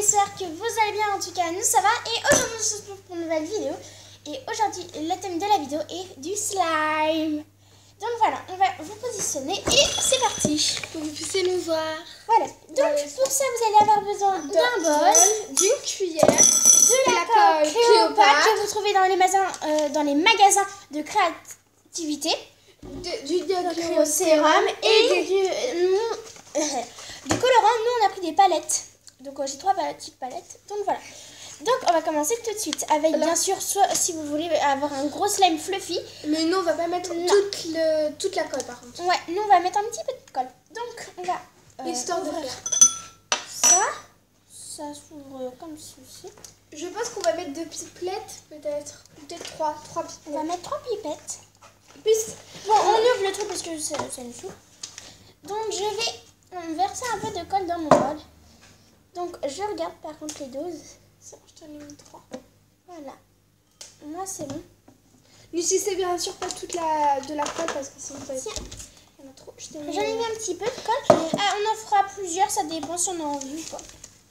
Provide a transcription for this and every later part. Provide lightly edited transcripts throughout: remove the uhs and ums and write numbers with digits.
j'espère que vous allez bien, en tout cas nous ça va. Et aujourd'hui on se retrouve pour une nouvelle vidéo. Et aujourd'hui le thème de la vidéo est du slime. Donc voilà, on va vous positionner et c'est parti. Pour que vous puissiez nous voir. Voilà, donc pour ça vous allez avoir besoin d'un bol, d'une cuillère, de la colle Cléopâtre que vous trouvez dans les magasins de créativité, du Créosérum et du colorant. Nous on a pris des palettes. Donc j'ai 3 petites palettes. Donc voilà. Donc on va commencer tout de suite avec bien sûr, soit si vous voulez avoir un gros slime fluffy. Mais nous on va pas mettre toute la colle par contre. Ouais, nous on va mettre un petit peu de colle. Donc on va histoire de ouvrir faire. Ça s'ouvre comme ceci. Je pense qu'on va mettre 2 pipettes, peut-être 3 pipettes. On va mettre 3 pipettes. Puis, bon, on ouvre le truc parce que ça nous souffle. Donc je vais verser un peu de colle dans mon bol. Donc je regarde par contre les doses. Ça, je t'en ai mis 3. Voilà. Moi c'est bon. N'utilisez bien sûr pas toute de la colle parce que sinon ça va être... Il y en a trop. J'en ai mis un petit peu de colle. On en fera plusieurs, ça dépend si on a envie ou pas.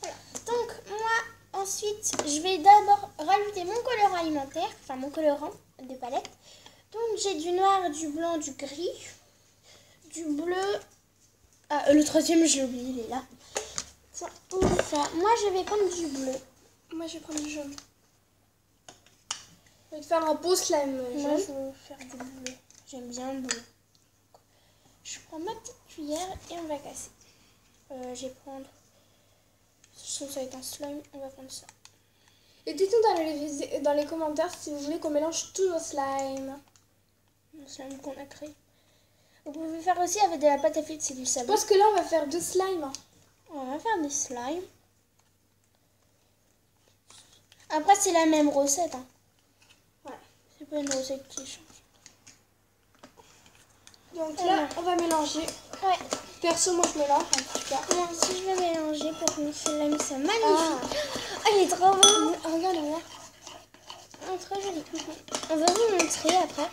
Voilà. Donc moi ensuite je vais d'abord rajouter mon colorant alimentaire, enfin mon colorant de palette. Donc j'ai du noir, du blanc, du gris, du bleu. Ah, le troisième je l'ai oublié, il est là. Tiens, ça. Moi je vais prendre du bleu. Moi je vais prendre du jaune. Je vais te faire un beau slime. Moi je vais faire du bleu. J'aime bien le bleu. Je prends ma petite cuillère et on va casser. Je vais prendre... Ça va être un slime, on va prendre ça. Et dites-nous dans les commentaires si vous voulez qu'on mélange tout au slime. Le slime qu'on a créé. Vous pouvez faire aussi avec de la pâte à fixe et du Je savon. pense que là on va faire 2 slimes. On va faire des slimes. Après c'est la même recette. Hein. Ouais. C'est pas une recette qui change. Donc là on va mélanger. Ouais. Perso moi je mélange en tout cas. Moi aussi je vais mélanger pour que mon slime soit magnifique. Ah, il est trop beau. Regarde, regarde. Oh, très joli. On va vous montrer après.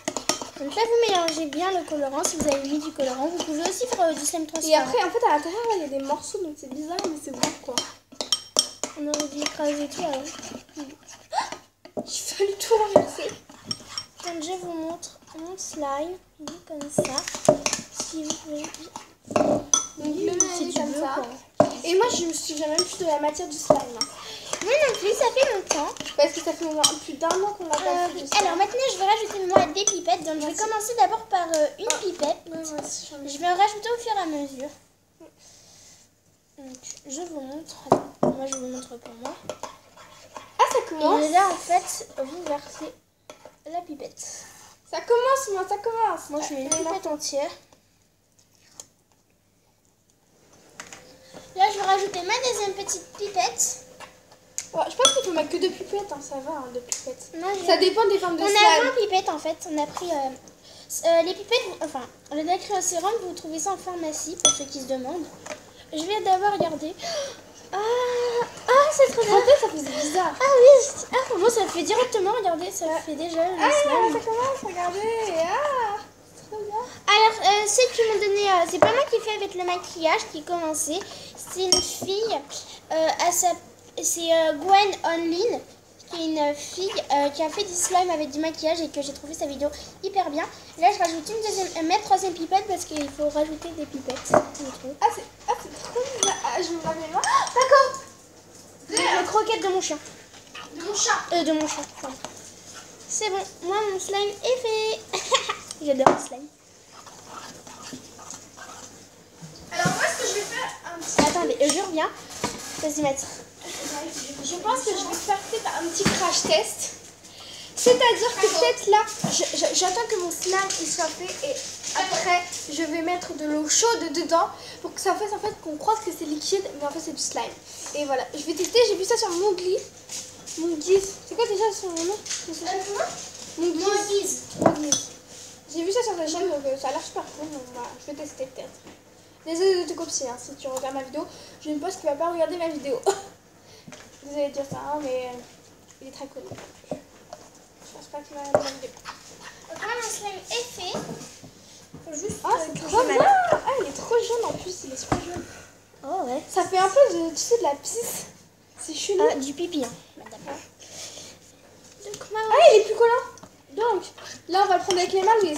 Donc là vous mélangez bien le colorant. Si vous avez mis du colorant, vous pouvez aussi faire du slime transparent. Et après en fait à l'intérieur il y a des morceaux donc c'est bizarre mais c'est bon quoi. On aurait dû écraser tout avant. Il fallait tout renverser. Donc je vous montre mon slime. Il est comme ça. Si vous voulez. C'est du bleu ça. Et moi je me souviens même plus de la matière du slime. Moi non plus, ça fait longtemps. Parce que ça fait plus d'1 an qu'on n'a pas fait du slime. Alors maintenant je vais rajouter moi des pipettes. Donc je vais commencer d'abord par une pipette. Je vais en rajouter au fur et à mesure. Donc je vous montre. Moi je vous montre pour moi. Ah ça commence. Et là en fait vous versez la pipette. Ça commence moi, ça commence. Moi je mets une pipette entière. Là je vais rajouter ma deuxième petite pipette. Ouais, je pense qu'il faut mettre que 2 pipettes, hein, ça va, hein, 2 pipettes. Non, ça dépend des formes de slime. On a 20 pipettes en fait, on a pris les pipettes, enfin le Créosérum, vous trouvez ça en pharmacie pour ceux qui se demandent. Je vais d'abord regarder. C'est trop bien. Ça faisait bizarre. Ah oui, pour moi ça fait directement, regardez, ça fait déjà le slime. Ça commence, regardez. Trop bien. Alors ceux qui m'ont donné, c'est pas moi qui fais avec le maquillage qui commençait, c'est une fille, c'est Gwen Onlin, qui est une fille qui a fait du slime avec du maquillage et que j'ai trouvé sa vidéo hyper bien. Et là je rajoute ma troisième pipette parce qu'il faut rajouter des pipettes. C'est trop bizarre. Je me rappelle pas. D'accord. La croquette de mon chien. De mon chat. De mon chat. Pardon. C'est bon, moi mon slime est fait. J'adore le slime. Alors moi ce que je vais faire un petit... Attendez, je reviens. Vas-y Mathilde. Je pense que je vais faire peut-être un petit crash test. C'est-à-dire que peut-être là, j'attends que mon slime il soit fait et après je vais mettre de l'eau chaude dedans pour que ça fasse en fait qu'on croise que c'est liquide mais en fait c'est du slime. Et voilà, je vais tester, j'ai vu ça sur Moogly. C'est quoi déjà son nom? Moogly. J'ai vu ça sur sa chaîne donc ça a l'air super cool donc voilà, je vais tester peut-être. Désolée de te copier hein, si tu regardes ma vidéo. J'ai une pote qui va pas regarder ma vidéo. Désolée de dire ça hein, mais il est très cool. Je pense pas qu'il va regarder ma vidéo. Donc moi mon slime est fait. Faut juste c'est trop bien. Il est trop jaune en plus, il est super jaune. Oh ouais. Ça fait un peu de, tu sais, de la pisse. c'est chelou. Ah, du pipi. Hein. D'accord. Donc, Ah, il est plus collant. Donc, là, on va le prendre avec les mains. Oui,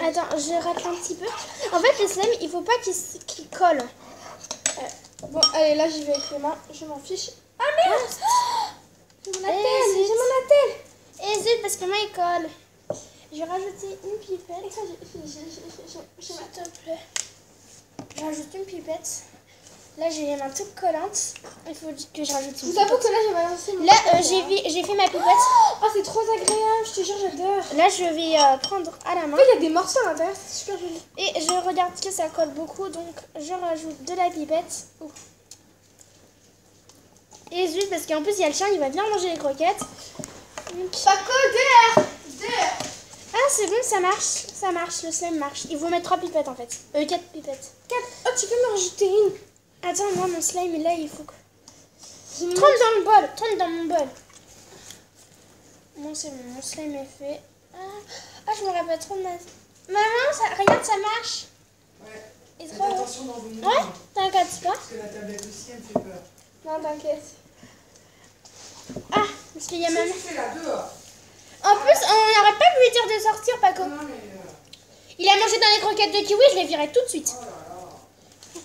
attends, je racle un petit peu. En fait, le slime, il faut pas qu'il colle. Bon, allez, là, j'y vais avec les mains. Je m'en fiche. Ah, merde. J'ai mon attelle. J'ai mon attelle. Et zut, parce que moi, il colle. Je vais rajouter une pipette. Et ça, S'il te plaît. Je rajoute une pipette. Là, j'ai les mains toutes collantes. Il faut que je rajoute une vous avoue que là, j'ai balancé mon Là, attelle, j'ai fait ma pipette. Oh, c'est trop agréable. Je te jure, j'adore. Là, je vais prendre à la En main. fait, il y a des morceaux à l'intérieur. C'est super joli. Et je regarde que ça colle beaucoup. Donc, je rajoute de la pipette. Ouh. Et zut, parce qu'en plus, il y a le chien. Il va bien manger les croquettes. Donc... Paco, dehors. Ah, c'est bon, ça marche. Ça marche, le slime marche. Il faut mettre 3 pipettes en fait. 4 pipettes. 4. Oh, tu peux me rajouter une. Attends, moi, mon slime, là, il faut que... Trempe dans le bol. Trempe dans mon bol. Bon, c'est bon, mon slime est fait. Ah, je me rappelle trop de ma... Maman, ça... regarde, ça marche. Ouais. Et Faites trop... attention dans vos mouvements. Ouais, t'inquiète pas. Parce que la tablette aussi, elle me fait peur. Non, t'inquiète. Ah, parce qu'il y a Qu'est-ce maman. que tu fais là, dehors? En plus, on n'arrête pas de lui dire de sortir, Paco. Non, mais... Il a mangé dans les croquettes de kiwi, je l'ai viré tout de suite. Oh là là.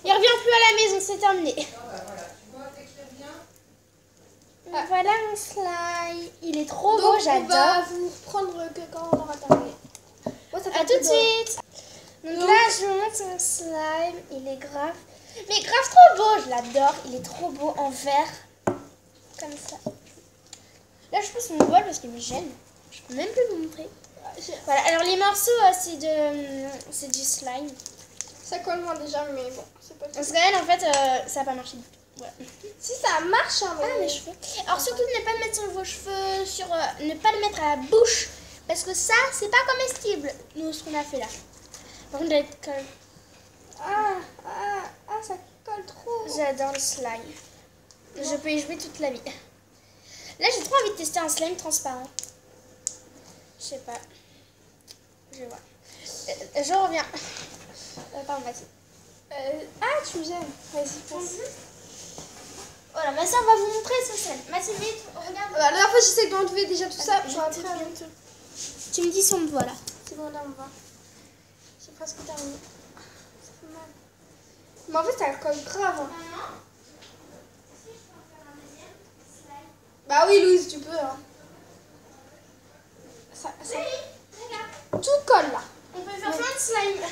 Il revient plus à la maison, c'est terminé. Ah bah voilà, tu vois, t'écris bien. Voilà mon slime. Il est trop beau, Donc, on va j'adore. vous reprendre que quand on aura terminé. Moi, ça fait A un tout peu de suite. Donc Donc- là, je vous montre mon slime. Il est grave. Mais grave trop beau, je l'adore. Il est trop beau en vert. Comme ça. Là, je pose mon bol parce qu'il me gêne. Je peux même plus vous montrer. Voilà, alors les morceaux, c'est du slime. Ça colle moins déjà, mais bon, c'est pas tout. Parce qu'elle, en fait, ça n'a pas marché du tout. Voilà. Si ça marche, hein, Ah, mes cheveux. Alors surtout, ne pas le mettre sur vos cheveux, ne pas le mettre à la bouche. Parce que ça, c'est pas comestible. Nous, ce qu'on a fait là. Par contre, ça colle trop. j'adore le slime. Je peux y jouer toute la vie. Là, j'ai trop envie de tester un slime transparent. Je sais pas. Je vais voir. Je reviens. Pardon, Mathilde. Tu me gênes. Vas-y, passe. Voilà, ma soeur va vous montrer ce slime. Mathilde, vite, regarde. La dernière fois, j'essaie d'enlever déjà tout ça. Je Pour après, bientôt. Tu me dis si on me voit là. c'est bon, là, on va. J'ai presque terminé. Ça fait mal. Mais en fait, ça colle grave. Hein. Maman, est-ce que je peux en faire un deuxième slime? Bah oui, Louise, tu peux. Hein. Ça, Regarde. tout colle là. On peut faire plein de slime.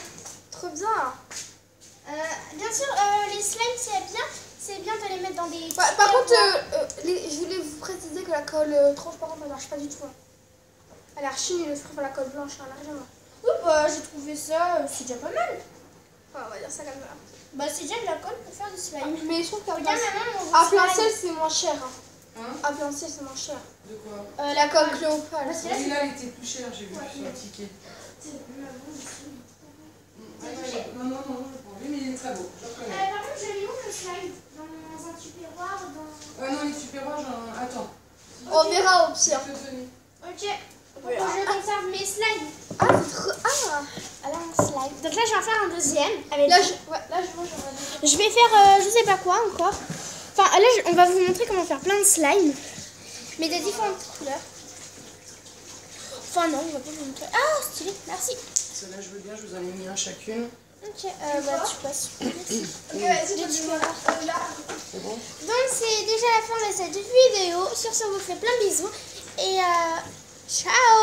Trop bien. Bien sûr, les slimes, c'est bien de les mettre dans des... Par contre, je voulais vous préciser que la colle transparente ne marche pas du tout. Hein. Elle est archi nulle, je préfère la colle blanche, hein, largement. Oui, bah, j'ai trouvé ça, c'est déjà pas mal. Ouais, on va dire ça comme ça. Bah, c'est déjà de la colle pour faire du slime. Mais je trouve qu'à Regarde, plein maman, mon ciel, c'est moins cher. Hein. Hein? À plein ciel, c'est moins cher. De quoi? La colle Cléopâtre. Parce que là, Oui, là, il était plus cher, j'ai vu sur le ticket. Non, non, non, je prends. Oui, mais il est très beau, je reconnais. par contre, j'ai mis où le slime? Dans un tupperware, dans... Non, les tupperwares, attends. On verra au pire. Je te donne. Ok. Pour que je conserve mes slimes. Ah, c'est trop. Ah! Alors, un slime. Donc là, je vais en faire un deuxième. Avec Là, moi, Je vais faire, je sais pas quoi encore. Enfin, là, on va vous montrer comment faire plein de slime. Mais de différentes couleurs. Enfin, non, on va pas vous montrer. Ah, stylé, merci. Celle-là, je veux bien, je vous en ai mis un chacune. Ok, bah, tu passes. Merci. Ok, vas-y, Deux je petits vais pois. là. C'est bon? Donc, c'est déjà la fin de cette vidéo. Sur ce, on vous fait plein de bisous. Et ciao!